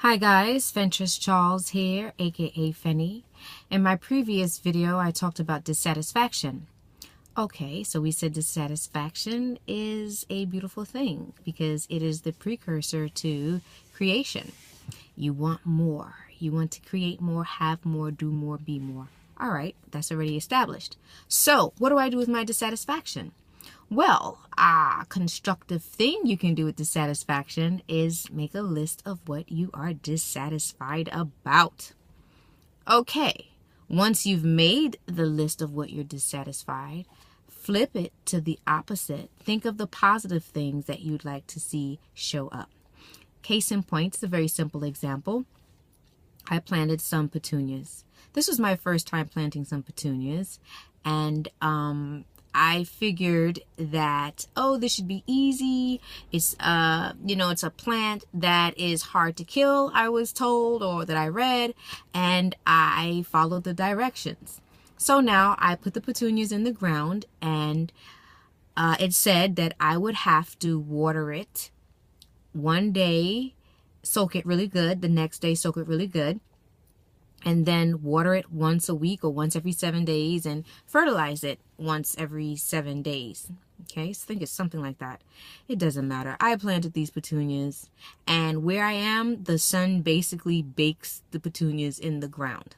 Hi guys, Fentress Charles here, aka Fenny. In my previous video, I talked about dissatisfaction. Okay, so we said dissatisfaction is a beautiful thing because it is the precursor to creation. You want more. You want to create more, have more, do more, be more. All right, that's already established. So what do I do with my dissatisfaction? Well, a constructive thing you can do with dissatisfaction is make a list of what you are dissatisfied about. Okay, once you've made the list of what you're dissatisfied, flip it to the opposite. Think of the positive things that you'd like to see show up. Case in point, it's a very simple example. I planted some petunias. This was my first time planting some petunias, and I figured that, this should be easy. It's, it's a plant that is hard to kill, I was told, or that I read, and I followed the directions. So now I put the petunias in the ground, and it said that I would have to water it one day, soak it really good, the next day soak it really good, and then water it once a week or once every 7 days and fertilize it once every 7 days. Okay, so I think it's something like that. It doesn't matter. I planted these petunias, and where I am, the sun basically bakes the petunias in the ground.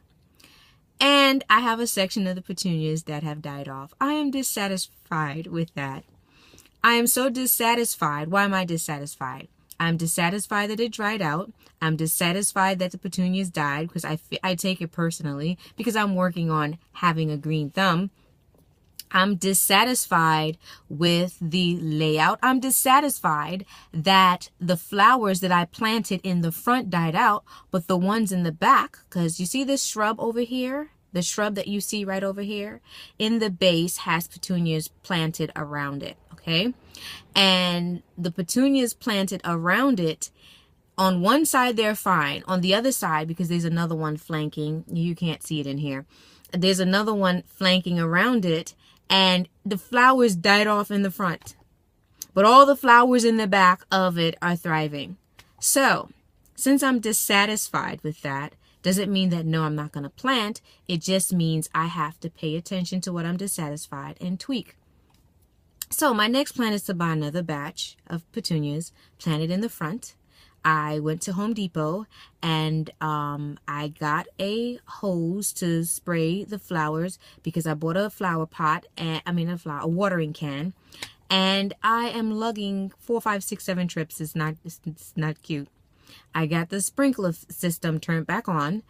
And I have a section of the petunias that have died off. I am dissatisfied with that. I am so dissatisfied. Why am I dissatisfied? I'm dissatisfied that it dried out. I'm dissatisfied that the petunias died because I take it personally because I'm working on having a green thumb. I'm dissatisfied with the layout. I'm dissatisfied that the flowers that I planted in the front died out, but the ones in the back, because you see this shrub over here? The shrub that you see right over here in the base has petunias planted around it, okay? And the petunias planted around it, on one side they're fine. On the other side, because there's another one flanking, you can't see it in here. There's another one flanking around it, and the flowers died off in the front. But all the flowers in the back of it are thriving. So, since I'm dissatisfied with that, doesn't mean that no, I'm not going to plant. It just means I have to pay attention to what I'm dissatisfied and tweak. So my next plan is to buy another batch of petunias planted in the front. I went to Home Depot and I got a hose to spray the flowers because I bought a flower pot and a watering can, and I am lugging 4, 5, 6, 7 trips. It's not cute. I got the sprinkler system turned back on,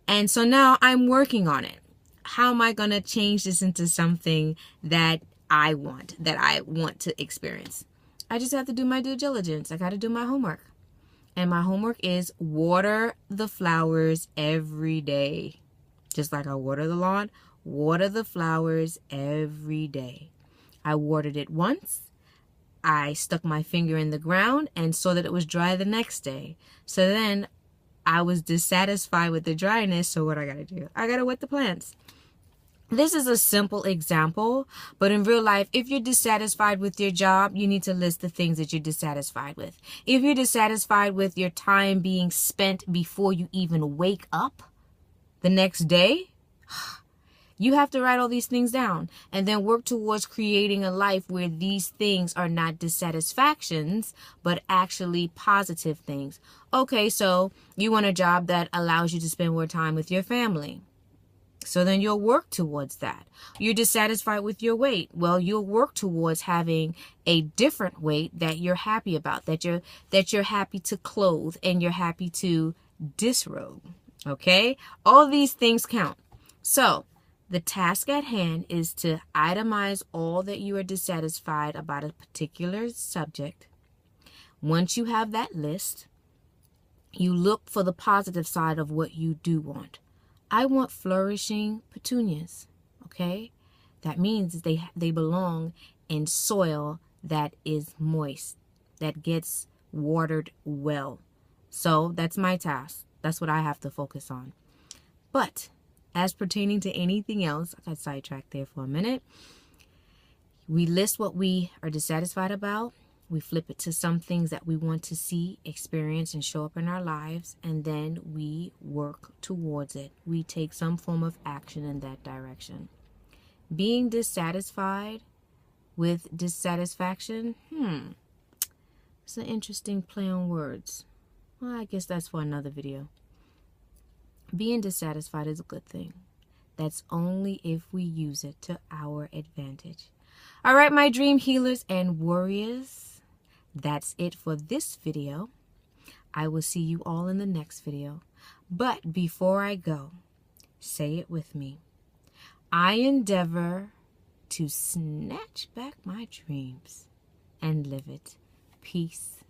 and so now I'm working on it. How am I going to change this into something that I want to experience? I just have to do my due diligence. I got to do my homework. And my homework is water the flowers every day. Just like I water the lawn, water the flowers every day. I watered it once. I stuck my finger in the ground and saw that it was dry the next day. So then I was dissatisfied with the dryness. So what I got to do? I got to wet the plants. This is a simple example, but in real life, if you're dissatisfied with your job, you need to list the things that you're dissatisfied with. If you're dissatisfied with your time being spent before you even wake up the next day, you have to write all these things down and then work towards creating a life where these things are not dissatisfactions, but actually positive things. Okay, so you want a job that allows you to spend more time with your family. So then you'll work towards that. You're dissatisfied with your weight. Well, you'll work towards having a different weight that you're happy about, that you're happy to clothe and you're happy to disrobe. Okay? All these things count. So the task at hand is to itemize all that you are dissatisfied about a particular subject. Once you have that list, you look for the positive side of what you do want. I want flourishing petunias, okay? That means they belong in soil that is moist, that gets watered well. So that's my task. That's what I have to focus on. But as pertaining to anything else, I got sidetracked there for a minute. We list what we are dissatisfied about. We flip it to some things that we want to see, experience, and show up in our lives, and then we work towards it. We take some form of action in that direction. Being dissatisfied with dissatisfaction, it's an interesting play on words. Well, I guess that's for another video. Being dissatisfied is a good thing. That's only if we use it to our advantage. All right, my dream healers and warriors, that's it for this video. I will see you all in the next video. But before I go, say it with me. I endeavor to snatch back my dreams and live it. Peace.